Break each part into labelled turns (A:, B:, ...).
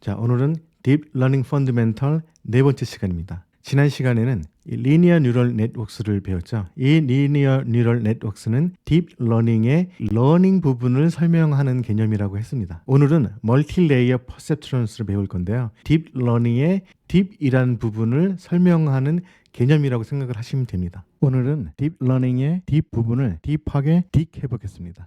A: 자, 오늘은 Deep Learning Fundamental 네 번째 시간입니다. 지난 시간에는 리니어 뉴럴 네트워크를 배웠죠. 이 리니어 뉴럴 네트워크는 딥 러닝의 러닝 부분을 설명하는 개념이라고 했습니다. 오늘은 멀티레이어 퍼셉트런스를 배울 건데요. 딥 러닝의 딥이라는 부분을 설명하는 개념이라고 생각을 하시면 됩니다. 오늘은 딥 러닝의 딥 부분을 딥하게 딕해 보겠습니다.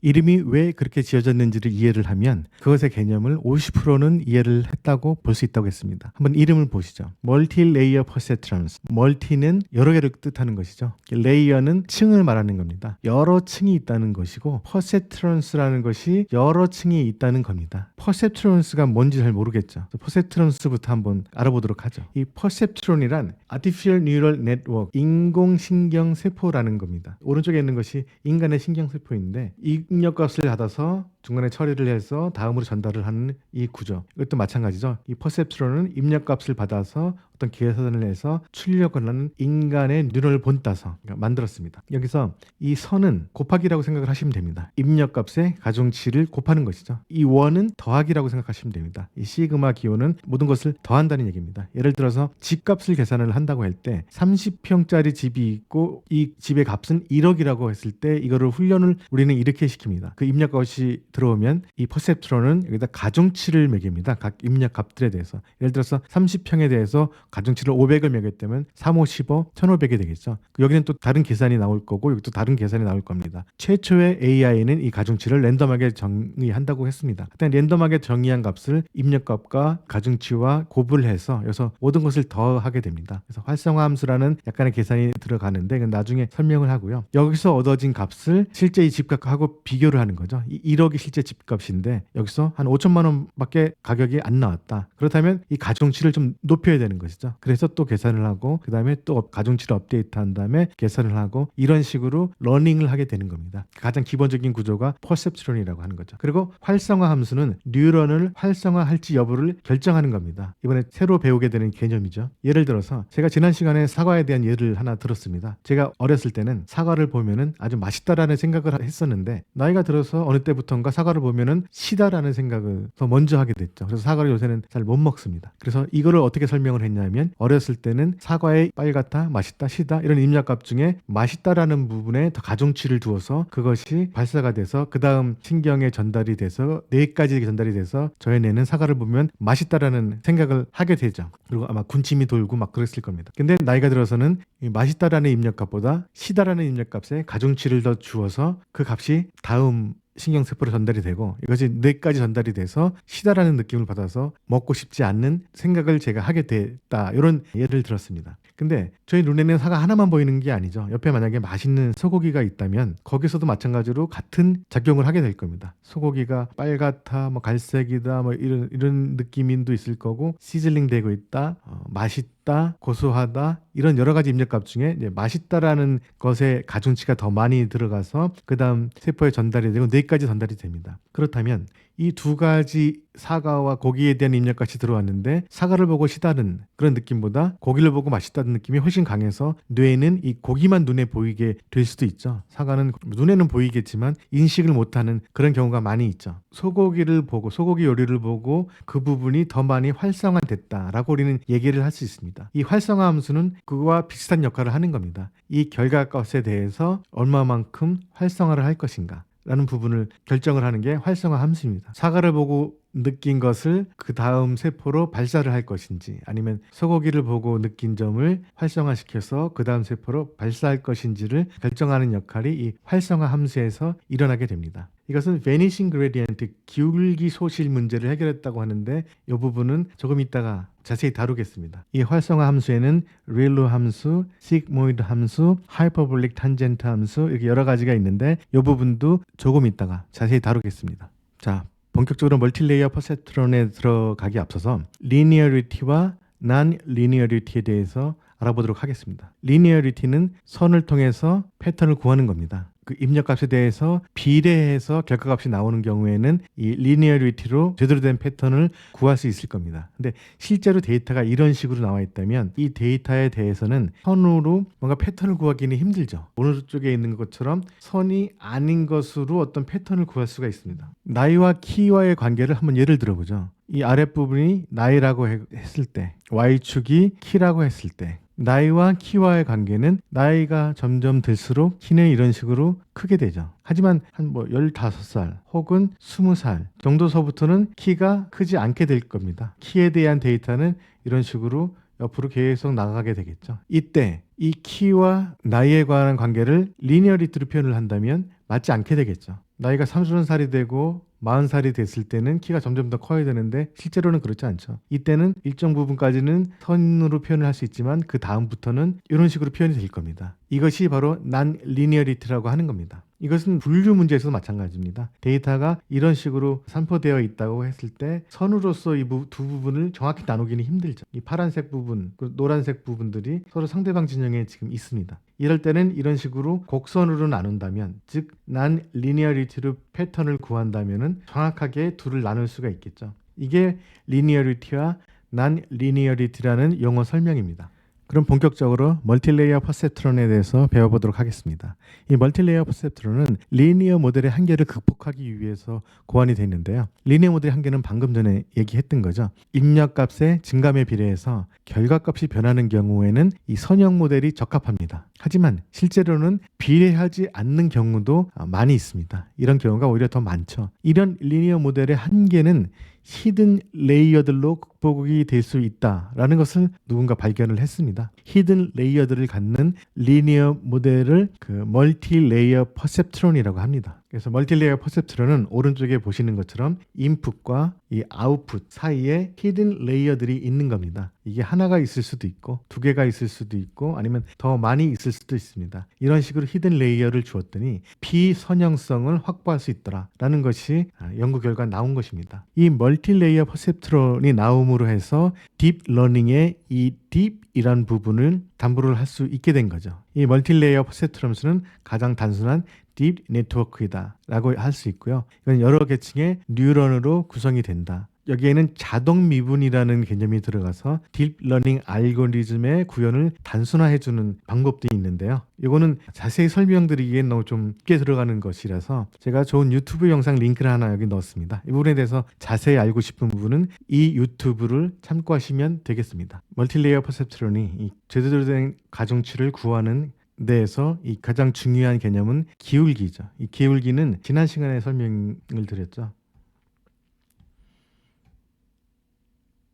A: 이름이 왜 그렇게 지어졌는지를 이해를 하면 그것의 개념을 50%는 이해를 했다고 볼 수 있다고 했습니다. 한번 이름을 보시죠. 멀티레이어 퍼셉트런스. 멀티는 여러 개를 뜻하는 것이죠. 레이어는 층을 말하는 겁니다. 여러 층이 있다는 것이고 퍼셉트런스라는 것이 여러 층이 있다는 겁니다. 퍼셉트런스가 뭔지 잘 모르겠죠. 퍼셉트런스부터 한번 알아보도록 하죠. 이 퍼셉트론이란 Artificial Neural Network, 인공신경세포라는 겁니다. 오른쪽에 있는 것이 인간의 신경세포인데 입력값을 받아서 중간에 처리를 해서 다음으로 전달을 하는 이 구조. 이것도 마찬가지죠. 이 퍼셉트론은 입력값을 받아서 어떤 계산을 해서 출력을 하는 인간의 뉴럴 본따서 만들었습니다. 여기서 이 선은 곱하기라고 생각을 하시면 됩니다. 입력값의 가중치를 곱하는 것이죠. 이 원은 더하기라고 생각하시면 됩니다. 이 시그마 기호는 모든 것을 더한다는 얘기입니다. 예를 들어서 집값을 계산을 한다고 할 때 30평짜리 집이 있고 이 집의 값은 1억이라고 했을 때 이거를 훈련을 우리는 이렇게 시킵니다. 그 입력값이 들어오면 이 퍼셉트론은 여기다 가중치를 매깁니다. 각 입력값들에 대해서. 예를 들어서 30평에 대해서 가중치를 500을 매겼다면 3, 5, 15, 1500이 되겠죠. 여기는 또 다른 계산이 나올 거고 여기 또 다른 계산이 나올 겁니다. 최초의 AI는 이 가중치를 랜덤하게 정의한다고 했습니다. 일단 랜덤하게 정의한 값을 입력값과 가중치와 곱을 해서 여기서 모든 것을 더하게 됩니다. 그래서 활성화 함수라는 약간의 계산이 들어가는데 나중에 설명을 하고요. 여기서 얻어진 값을 실제 이 집값하고 비교를 하는 거죠. 이 1억이 실제 집값인데 여기서 한 5천만 원밖에 가격이 안 나왔다. 그렇다면 이 가중치를 좀 높여야 되는 것이죠. 그래서 또 계산을 하고 그 다음에 또 가중치를 업데이트한 다음에 계산을 하고 이런 식으로 러닝을 하게 되는 겁니다. 가장 기본적인 구조가 퍼셉트론이라고 하는 거죠. 그리고 활성화 함수는 뉴런을 활성화할지 여부를 결정하는 겁니다. 이번에 새로 배우게 되는 개념이죠. 예를 들어서 제가 지난 시간에 사과에 대한 예를 하나 들었습니다. 제가 어렸을 때는 사과를 보면은 아주 맛있다라는 생각을 했었는데 나이가 들어서 어느 때부턴가 사과를 보면은 시다라는 생각을 더 먼저 하게 됐죠. 그래서 사과를 요새는 잘 못 먹습니다. 그래서 이거를 어떻게 설명을 했냐면 어렸을 때는 사과의 빨갛다, 맛있다, 시다 이런 입력값 중에 맛있다라는 부분에 더 가중치를 두어서 그것이 발사가 돼서 그 다음 신경에 전달이 돼서 뇌까지 전달이 돼서 저의 뇌는 사과를 보면 맛있다라는 생각을 하게 되죠. 그리고 아마 군침이 돌고 막 그랬을 겁니다. 근데 나이가 들어서는 이 맛있다라는 입력값보다 시다라는 입력값에 가중치를 더 주어서 그 값이 다음 신경세포로 전달이 되고 이것이 뇌까지 전달이 돼서 시다라는 느낌을 받아서 먹고 싶지 않는 생각을 제가 하게 됐다. 이런 예를 들었습니다. 근데 저희 눈에는 사과 하나만 보이는 게 아니죠. 옆에 만약에 맛있는 소고기가 있다면 거기서도 마찬가지로 같은 작용을 하게 될 겁니다. 소고기가 빨갛다, 뭐 갈색이다, 뭐 이런 느낌도 있을 거고 시즐링 되고 있다, 맛있다, 고소하다 이런 여러 가지 입력값 중에 이제 맛있다라는 것에 가중치가 더 많이 들어가서 그 다음 세포에 전달이 되고 뇌까지 전달이 됩니다. 그렇다면 이 두 가지 사과와 고기에 대한 입력값이 들어왔는데 사과를 보고 시다는 그런 느낌보다 고기를 보고 맛있다는 느낌이 훨씬 강해서 뇌에는 이 고기만 눈에 보이게 될 수도 있죠. 사과는 눈에는 보이겠지만 인식을 못하는 그런 경우가 많이 있죠. 소고기를 보고 소고기 요리를 보고 그 부분이 더 많이 활성화됐다라고 우리는 얘기를 할 수 있습니다. 이 활성화 함수는 그거와 비슷한 역할을 하는 겁니다. 이 결과값에 대해서 얼마만큼 활성화를 할 것인가 라는 부분을 결정을 하는 게 활성화 함수입니다. 사과를 보고 느낀 것을 그 다음 세포로 발사를 할 것인지 아니면 소고기를 보고 느낀 점을 활성화시켜서 그 다음 세포로 발사할 것인지를 결정하는 역할이 이 활성화 함수에서 일어나게 됩니다. 이것은 Vanishing Gradient, 기울기 소실 문제를 해결했다고 하는데 이 부분은 조금 이따가 자세히 다루겠습니다. 이 활성화 함수에는 릴루 함수, 시그모이드 함수, 하이퍼볼릭 탄젠트 함수 이렇게 여러 가지가 있는데 이 부분도 조금 이따가 자세히 다루겠습니다. 자, 본격적으로 멀티레이어 퍼셉트론에 들어가기 앞서서 리니어리티와 non-linearity에 대해서 알아보도록 하겠습니다. 리니어리티는 선을 통해서 패턴을 구하는 겁니다. 그 입력값에 대해서 비례해서 결과값이 나오는 경우에는 이 리니어리티로 제대로 된 패턴을 구할 수 있을 겁니다. 근데 실제로 데이터가 이런 식으로 나와 있다면 이 데이터에 대해서는 선으로 뭔가 패턴을 구하기는 힘들죠. 오른쪽에 있는 것처럼 선이 아닌 것으로 어떤 패턴을 구할 수가 있습니다. 나이와 키와의 관계를 한번 예를 들어보죠. 이 아랫부분이 나이라고 했을 때, Y축이 키라고 했을 때, 나이와 키와의 관계는 나이가 점점 들수록 키는 이런 식으로 크게 되죠. 하지만 한 15살 혹은 20살 정도서부터는 키가 크지 않게 될 겁니다. 키에 대한 데이터는 이런 식으로 옆으로 계속 나가게 되겠죠. 이때 이 키와 나이에 관한 관계를 리니어리티로 표현을 한다면 맞지 않게 되겠죠. 나이가 30살이 되고 40살이 됐을 때는 키가 점점 더 커야 되는데 실제로는 그렇지 않죠. 이때는 일정 부분까지는 선으로 표현을 할 수 있지만 그 다음부터는 이런 식으로 표현이 될 겁니다. 이것이 바로 non-linearity라고 하는 겁니다. 이것은 분류 문제에서도 마찬가지입니다. 데이터가 이런 식으로 산포되어 있다고 했을 때 선으로서 이 두 부분을 정확히 나누기는 힘들죠. 이 파란색 부분, 노란색 부분들이 서로 상대방 진영에 지금 있습니다. 이럴 때는 이런 식으로 곡선으로 나눈다면, 즉 non-linearity로 패턴을 구한다면은 정확하게 둘을 나눌 수가 있겠죠. 이게 linearity와 non-linearity라는 용어 설명입니다. 그럼 본격적으로 멀티레이어 퍼셉트론에 대해서 배워보도록 하겠습니다. 이 멀티레이어 퍼셉트론은 리니어 모델의 한계를 극복하기 위해서 고안이 되어 있는데요. 리니어 모델의 한계는 방금 전에 얘기했던 거죠. 입력값의 증감에 비례해서 결과값이 변하는 경우에는 이 선형 모델이 적합합니다. 하지만 실제로는 비례하지 않는 경우도 많이 있습니다. 이런 경우가 오히려 더 많죠. 이런 리니어 모델의 한계는 히든 레이어들로 극복이 될 수 있다라는 것을 누군가 발견을 했습니다. 히든 레이어들을 갖는 리니어 모델을 그 멀티 레이어 퍼셉트론이라고 합니다. 그래서 멀티 레이어 퍼셉트론은 오른쪽에 보시는 것처럼 인풋과 이 아웃풋 사이에 히든 레이어들이 있는 겁니다. 이게 하나가 있을 수도 있고 두 개가 있을 수도 있고 아니면 더 많이 있을 수도 있습니다. 이런 식으로 히든 레이어를 주었더니 비선형성을 확보할 수 있더라라는 것이 연구 결과 나온 것입니다. 이 멀티 레이어 퍼셉트론이 나옴으로 해서 딥러닝의 이 딥이란 부분을 담보를 할 수 있게 된 거죠. 이 멀티 레이어 퍼셉트론은 가장 단순한 딥 네트워크이다 라고 할 수 있고요. 이건 여러 계층의 뉴런으로 구성이 된다. 여기에는 자동 미분이라는 개념이 들어가서 딥러닝 알고리즘의 구현을 단순화해주는 방법도 있는데요. 이거는 자세히 설명드리기엔 너무 좀 깊게 들어가는 것이라서 제가 좋은 유튜브 영상 링크를 하나 여기 넣었습니다. 이 부분에 대해서 자세히 알고 싶은 부분은 이 유튜브를 참고하시면 되겠습니다. 멀티레이어 퍼셉트론이 이 제대로 된 가중치를 구하는 데에서 이 가장 중요한 개념은 기울기죠. 이 기울기는 지난 시간에 설명을 드렸죠.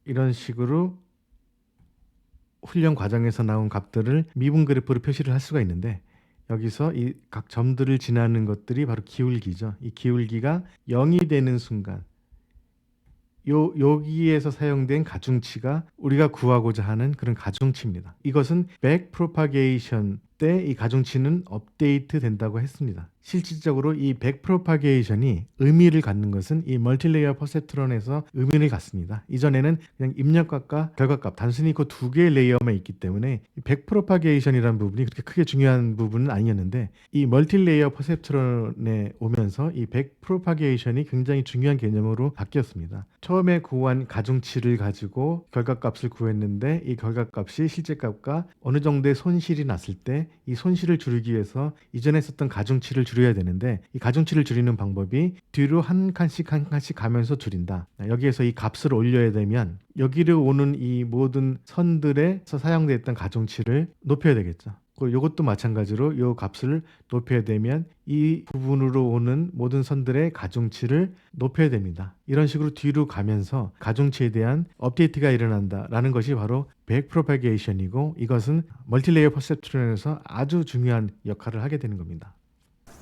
A: 이런 식으로 훈련 과정에서 나온 값들을 미분 그래프로 표시를 할 수가 있는데 여기서 이 각 점들을 지나는 것들이 바로 기울기죠. 이 기울기가 0이 되는 순간 여기에서 사용된 가중치가 우리가 구하고자 하는 그런 가중치입니다. 이것은 백 프로파게이션 때 이 가중치는 업데이트 된다고 했습니다. 실질적으로 이 백 프로파게이션이 의미를 갖는 것은 이 멀티레이어 퍼셉트론에서 의미를 갖습니다. 이전에는 그냥 입력값과 결과값 단순히 그 두 개의 레이어만 있기 때문에 백 프로파게이션이라는 부분이 그렇게 크게 중요한 부분은 아니었는데 이 멀티레이어 퍼셉트론에 오면서 이 백 프로파게이션이 굉장히 중요한 개념으로 바뀌었습니다. 처음에 구한 가중치를 가지고 결과값을 구했는데 이 결과값이 실제값과 어느 정도의 손실이 났을 때 이 손실을 줄이기 위해서 이전에 썼던 가중치를 줄여야 되는데 이 가중치를 줄이는 방법이 뒤로 한 칸씩 가면서 줄인다. 여기에서 이 값을 올려야 되면 여기를 오는 이 모든 선들에서 사용됐던 가중치를 높여야 되겠죠. 이것도 마찬가지로 이 값을 높여야 되면 이 부분으로 오는 모든 선들의 가중치를 높여야 됩니다. 이런 식으로 뒤로 가면서 가중치에 대한 업데이트가 일어난다라는 것이 바로 백프로파게이션이고 이것은 멀티레이어 퍼셉트론에서 아주 중요한 역할을 하게 되는 겁니다.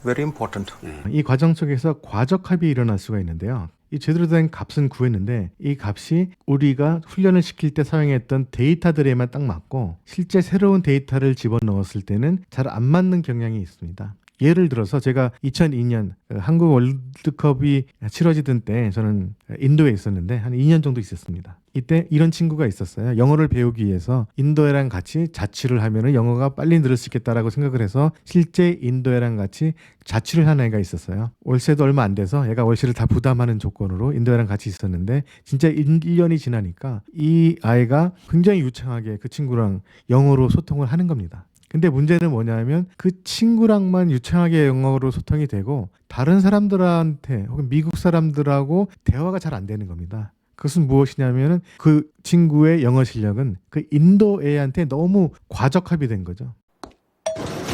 B: Very important.
A: 이 과정 속에서 과적합이 일어날 수가 있는데요. 이 제대로 된 값은 구했는데 이 값이 우리가 훈련을 시킬 때 사용했던 데이터들에만 딱 맞고 실제 새로운 데이터를 집어넣었을 때는 잘 안 맞는 경향이 있습니다. 예를 들어서 제가 2002년 한국 월드컵이 치러지던 때 저는 인도에 있었는데 한 2년 정도 있었습니다. 이때 이런 친구가 있었어요. 영어를 배우기 위해서 인도애랑 같이 자취를 하면은 영어가 빨리 늘을 수 있겠다라고 생각을 해서 실제 인도애랑 같이 자취를 한 애가 있었어요. 월세도 얼마 안 돼서 얘가 월세를 다 부담하는 조건으로 인도애랑 같이 있었는데 진짜 1년이 지나니까 이 아이가 굉장히 유창하게 그 친구랑 영어로 소통을 하는 겁니다. 근데 문제는 뭐냐면 그 친구랑만 유창하게 영어로 소통이 되고 다른 사람들한테 혹은 미국 사람들하고 대화가 잘 안 되는 겁니다. 그것은 무엇이냐면은 그 친구의 영어 실력은 그 인도 애한테 너무 과적합이 된 거죠.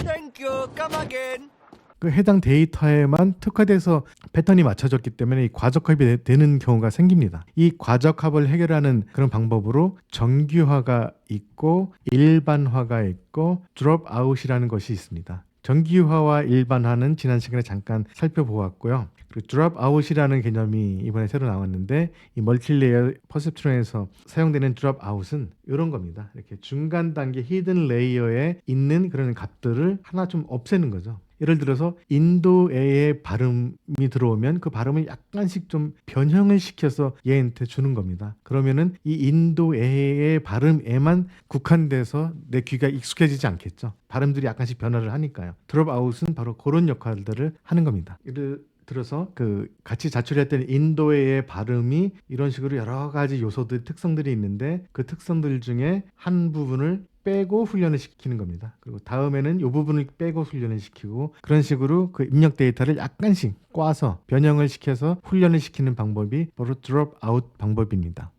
B: Thank you. Come again.
A: 그 해당 데이터에만 특화돼서 패턴이 맞춰졌기 때문에 이 과적합이 되는 경우가 생깁니다. 이 과적합을 해결하는 그런 방법으로 정규화가 있고 일반화가 있고 드롭아웃이라는 것이 있습니다. 정규화와 일반화는 지난 시간에 잠깐 살펴보았고요. 그리고 드롭아웃이라는 개념이 이번에 새로 나왔는데 이 멀티레이어 퍼셉트론에서 사용되는 드롭아웃은 이런 겁니다. 이렇게 중간 단계 히든 레이어에 있는 그런 값들을 하나 좀 없애는 거죠. 예를 들어서 인도애의 발음이 들어오면 그 발음을 약간씩 좀 변형을 시켜서 얘한테 주는 겁니다. 그러면은 이 인도애의 발음에만 국한돼서 내 귀가 익숙해지지 않겠죠. 발음들이 약간씩 변화를 하니까요. 드롭아웃은 바로 그런 역할들을 하는 겁니다. 예를 들어서 그 같이 자취했던 인도애의 발음이 이런 식으로 여러 가지 요소들 특성들이 있는데 그 특성들 중에 한 부분을 빼고 훈련을 시키는 겁니다. 그리고 다음에는 이 부분을 빼고 훈련을 시키고 그런 식으로 그 입력 데이터를 약간씩 꽈서 변형을 시켜서 훈련을 시키는 방법이 바로 drop out 방법입니다.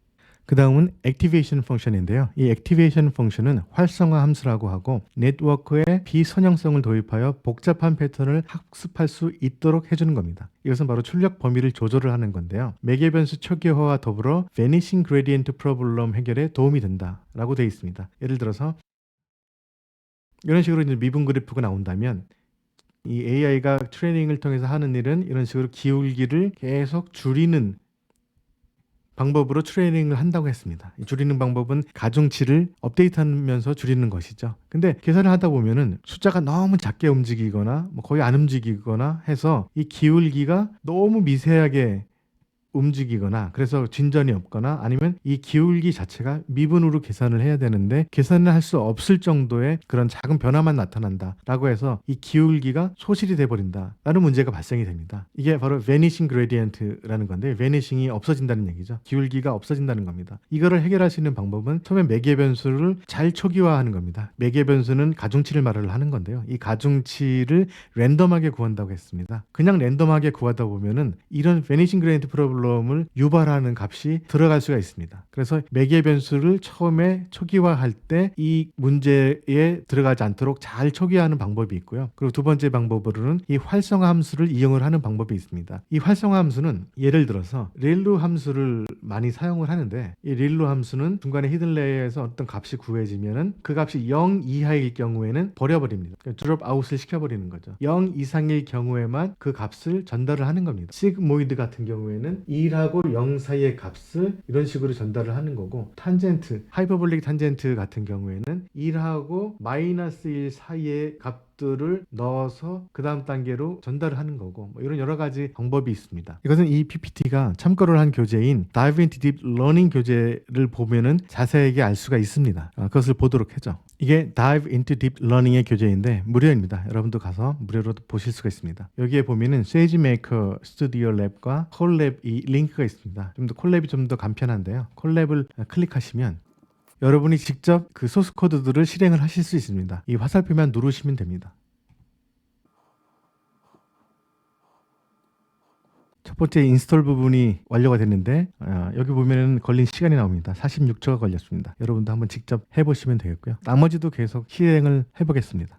A: 그 다음은 액티베이션 펑션인데요. 이 액티베이션 펑션은 활성화 함수라고 하고 네트워크에 비선형성을 도입하여 복잡한 패턴을 학습할 수 있도록 해주는 겁니다. 이것은 바로 출력 범위를 조절을 하는 건데요. 매개 변수 초기화와 더불어 vanishing gradient problem 해결에 도움이 된다라고 되어 있습니다. 예를 들어서 이런 식으로 이제 미분 그래프가 나온다면 이 AI가 트레이닝을 통해서 하는 일은 이런 식으로 기울기를 계속 줄이는 방법으로 트레이닝을 한다고 했습니다. 이 줄이는 방법은 가중치를 업데이트하면서 줄이는 것이죠. 근데 계산을 하다 보면은 숫자가 너무 작게 움직이거나 뭐 거의 안 움직이거나 해서 이 기울기가 너무 미세하게 움직이거나 그래서 진전이 없거나 아니면 이 기울기 자체가 미분으로 계산을 해야 되는데 계산을 할 수 없을 정도의 그런 작은 변화만 나타난다라고 해서 이 기울기가 소실이 돼버린다라는 문제가 발생이 됩니다. 이게 바로 vanishing gradient라는 건데 vanishing이 없어진다는 얘기죠. 기울기가 없어진다는 겁니다. 이거를 해결할 수 있는 방법은 처음에 매개 변수를 잘 초기화하는 겁니다. 매개 변수는 가중치를 말을 하는 건데요. 이 가중치를 랜덤하게 구한다고 했습니다. 그냥 랜덤하게 구하다 보면은 이런 vanishing gradient 프로블럼 을 유발하는 값이 들어갈 수가 있습니다. 그래서 매개 변수를 처음에 초기화할 때 이 문제에 들어가지 않도록 잘 초기화하는 방법이 있고요. 그리고 두 번째 방법으로는 이 활성화 함수를 이용을 하는 방법이 있습니다. 이 활성화 함수는 예를 들어서 릴루 함수를 많이 사용을 하는데 이 릴루 함수는 중간에 히든 레이어에서 어떤 값이 구해지면은 그 값이 0 이하일 경우에는 버려버립니다. 그러니까 드롭 아웃을 시켜버리는 거죠. 0 이상일 경우에만 그 값을 전달을 하는 겁니다. 시그모이드 같은 경우에는 2하고 0 사이의 값을 이런 식으로 전달을 하는 거고 탄젠트, 하이퍼볼릭 탄젠트 같은 경우에는 1하고 마이너스 1 사이의 값들을 넣어서 그 다음 단계로 전달을 하는 거고 뭐 이런 여러 가지 방법이 있습니다. 이것은 이 PPT가 참고를 한 교재인 Dive into Deep Learning 교재를 보면은 자세하게 알 수가 있습니다. 그것을 보도록 하죠. 이게 Dive into Deep Learning의 교재인데 무료입니다. 여러분도 가서 무료로 보실 수가 있습니다. 여기에 보면은 SageMaker 스튜디오 랩과 콜랩 이 링크가 있습니다. 좀 더 콜랩이 좀 더 간편한데요. 콜랩을 클릭하시면 여러분이 직접 그 소스 코드들을 실행을 하실 수 있습니다. 이 화살표만 누르시면 됩니다. 첫 번째 인스톨 부분이 완료가 됐는데 여기 보면은 걸린 시간이 나옵니다. 46초가 걸렸습니다. 여러분도 한번 직접 해보시면 되겠고요. 나머지도 계속 실행을 해보겠습니다.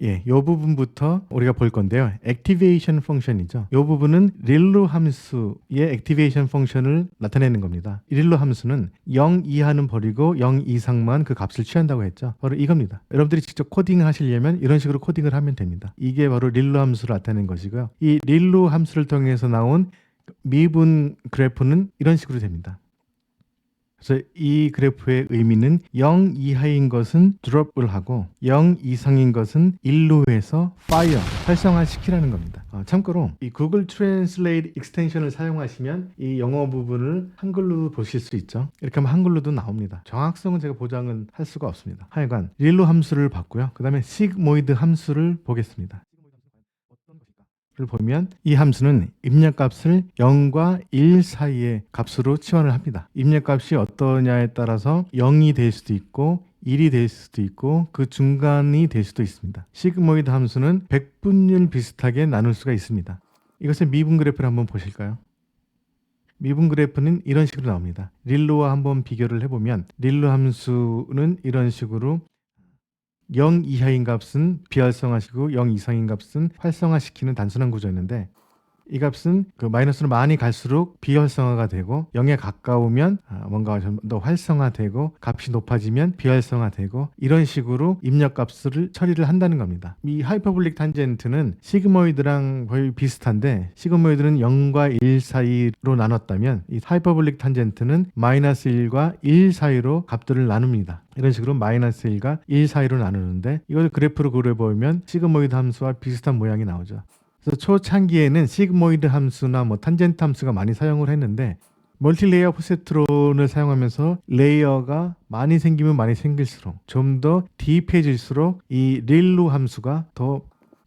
A: 이 부분부터 우리가 볼 건데요. 액티베이션 펑션이죠. 이 부분은 릴루 함수의 액티베이션 펑션을 나타내는 겁니다. 이 릴루 함수는 0 이하는 버리고 0 이상만 그 값을 취한다고 했죠. 바로 이겁니다. 여러분들이 직접 코딩을 하시려면 이런 식으로 코딩을 하면 됩니다. 이게 바로 릴루 함수를 나타내는 것이고요. 이 릴루 함수를 통해서 나온 미분 그래프는 이런 식으로 됩니다. 그래서 이 그래프의 의미는 0 이하인 것은 드롭을 하고 0 이상인 것은 일로해서 fire, 활성화시키라는 겁니다. 참고로 이 구글 트랜슬레이트 익스텐션을 사용하시면 이 영어 부분을 한글로 보실 수 있죠. 이렇게 하면 한글로도 나옵니다. 정확성은 제가 보장은 할 수가 없습니다. 하여간 릴로 함수를 봤고요. 그 다음에 시그모이드 함수를 보겠습니다. 를 보면 이 함수는 입력값을 0과 1 사이의 값으로 치환을 합니다. 입력값이 어떠냐에 따라서 0이 될 수도 있고 1이 될 수도 있고 그 중간이 될 수도 있습니다. 시그모이드 함수는 백분율 비슷하게 나눌 수가 있습니다. 이것의 미분 그래프를 한번 보실까요? 미분 그래프는 이런 식으로 나옵니다. 릴로와 한번 비교를 해보면 릴로 함수는 이런 식으로 0 이하인 값은 비활성화시키고 0 이상인 값은 활성화시키는 단순한 구조였는데 이 값은 그 마이너스로 많이 갈수록 비활성화가 되고 0에 가까우면 뭔가 좀 더 활성화되고 값이 높아지면 비활성화되고 이런 식으로 입력값을 처리를 한다는 겁니다. 이 하이퍼볼릭 탄젠트는 시그모이드랑 거의 비슷한데 시그모이드는 0과 1 사이로 나눴다면 이 하이퍼볼릭 탄젠트는 마이너스 1과 1 사이로 값들을 나눕니다. 이런 식으로 마이너스 1과 1 사이로 나누는데 이걸 그래프로 그려보면 시그모이드 함수와 비슷한 모양이 나오죠. 그래서 초창기에는 시그모이드 함수나 탄젠트 함수가 많이 사용을 했는데 멀티레이어 포세트론을 사용하면서 레이어가 많이 생기면 많이 생길수록 좀 더 딥해질수록 이 릴루 함수가 더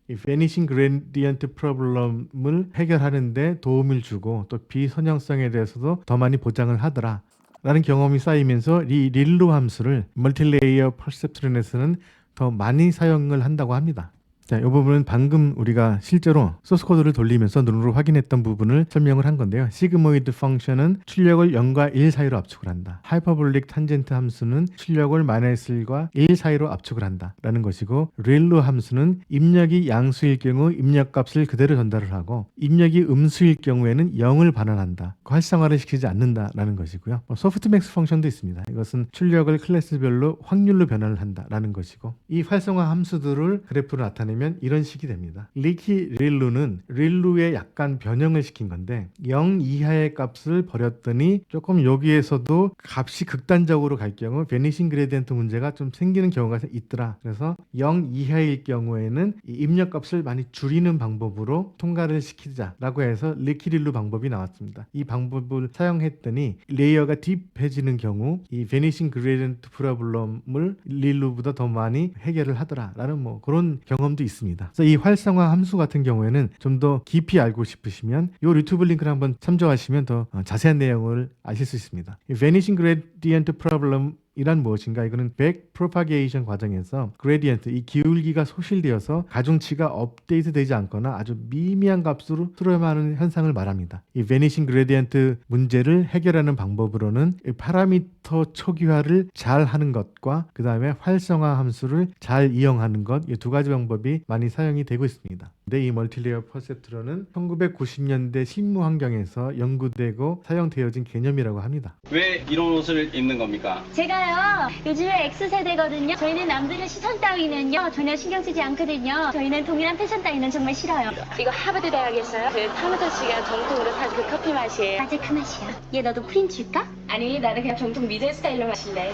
A: 이 Vanishing Gradient Problem을 해결하는데 도움을 주고 또 비선형성에 대해서도 더 많이 보장을 하더라 라는 경험이 쌓이면서 이 릴루 함수를 멀티레이어 퍼셉트론에서는 더 많이 사용을 한다고 합니다. 자, 이 부분은 방금 우리가 실제로 소스 코드를 돌리면서 눈으로 확인했던 부분을 설명을 한 건데요. 시그모이드 펑션은 출력을 0과 1 사이로 압축을 한다. 하이퍼볼릭 탄젠트 함수는 출력을 마이너스 1과 1 사이로 압축을 한다. 라는 것이고 릴루 함수는 입력이 양수일 경우 입력값을 그대로 전달을 하고 입력이 음수일 경우에는 0을 반환한다. 활성화를 시키지 않는다. 라는 것이고요. 소프트맥스 펑션도 있습니다. 이것은 출력을 클래스별로 확률로 변환을 한다. 라는 것이고 이 활성화 함수들을 그래프로 나타내면 이런 식이 됩니다. 리키 릴루는 릴루에 약간 변형을 시킨 건데 0 이하의 값을 버렸더니 조금 여기에서도 값이 극단적으로 갈 경우 베니싱 그레디언트 문제가 좀 생기는 경우가 있더라. 그래서 0 이하일 경우에는 이 입력값을 많이 줄이는 방법으로 통과를 시키자라고 해서 리키 릴루 방법이 나왔습니다. 이 방법을 사용했더니 레이어가 딥해지는 경우 이 베니싱 그레디언트 프로블럼을 릴루보다 더 많이 해결을 하더라라는 그런 경험도 있습니다. 그래서 이 활성화 함수 같은 경우에는 좀 더 깊이 알고 싶으시면 이 유튜브 링크를 한번 참조하시면 더 자세한 내용을 아실 수 있습니다. 이 Vanishing Gradient Problem 이란 무엇인가? 이거는 back propagation 과정에서 gradient, 이 기울기가 소실되어서 가중치가 업데이트 되지 않거나 아주 미미한 값으로 트로하는 현상을 말합니다. 이 vanishing gradient 문제를 해결하는 방법으로는 파라미터 초기화를 잘 하는 것과 그 다음에 활성화 함수를 잘 이용하는 것, 이 두 가지 방법이 많이 사용이 되고 있습니다. 근데 이 멀티레이어 퍼셉트론은 1990년대 실무 환경에서 연구되고 사용되어진 개념이라고 합니다.
C: 왜 이런 옷을 입는 겁니까?
D: 제가요 요즘에 X세대거든요. 저희는 남들의 시선 따위는요 전혀 신경 쓰지 않거든요. 저희는 동일한 패션 따위는 정말 싫어요. 이거 하버드 대학에서요 그 타무터 씨가 정통으로 탄 그 커피 맛이에요. 맞아 그 맛이야. 얘 너도 프린 줄까? 아니 나는 그냥 정통 미제 스타일로 마실래.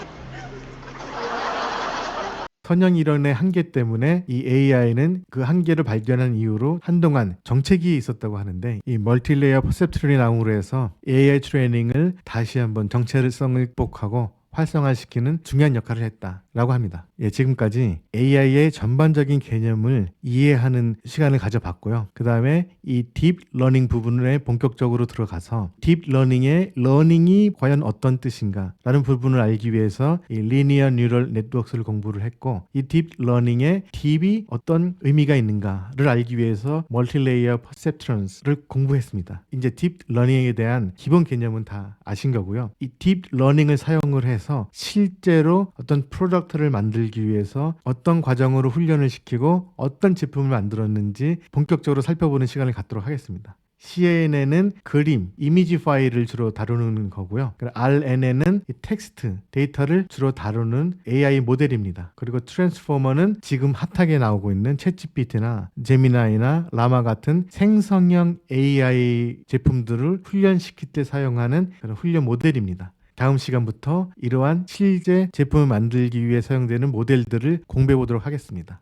A: 선형 이론의 한계 때문에 이 AI는 그 한계를 발견한 이후로 한동안 정체기에 있었다고 하는데 이 멀티레이어 퍼셉트론이 나옴으로 해서 AI 트레이닝을 다시 한번 정체성을 극복하고 활성화시키는 중요한 역할을 했다라고 합니다. 지금까지 AI의 전반적인 개념을 이해하는 시간을 가져봤고요. 그 다음에 이 딥러닝 부분에 본격적으로 들어가서 딥러닝의 러닝이 과연 어떤 뜻인가 라는 부분을 알기 위해서 이 리니어 뉴럴 네트워크를 공부를 했고 이 딥러닝의 딥이 어떤 의미가 있는가를 알기 위해서 멀티레이어 퍼셉트론스를 공부했습니다. 이제 딥러닝에 대한 기본 개념은 다 아신 거고요. 이 딥러닝을 사용을 해서 실제로 어떤 프로덕트를 만들기 위해서 어떤 과정으로 훈련을 시키고 어떤 제품을 만들었는지 본격적으로 살펴보는 시간을 갖도록 하겠습니다. CNN은 그림, 이미지 파일을 주로 다루는 거고요. RNN은 텍스트, 데이터를 주로 다루는 AI 모델입니다. 그리고 트랜스포머는 지금 핫하게 나오고 있는 챗GPT나 제미나이나 라마 같은 생성형 AI 제품들을 훈련시킬 때 사용하는 그런 훈련 모델입니다. 다음 시간부터 이러한 실제 제품을 만들기 위해 사용되는 모델들을 공부해 보도록 하겠습니다.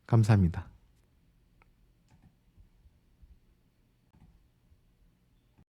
A: 감사합니다.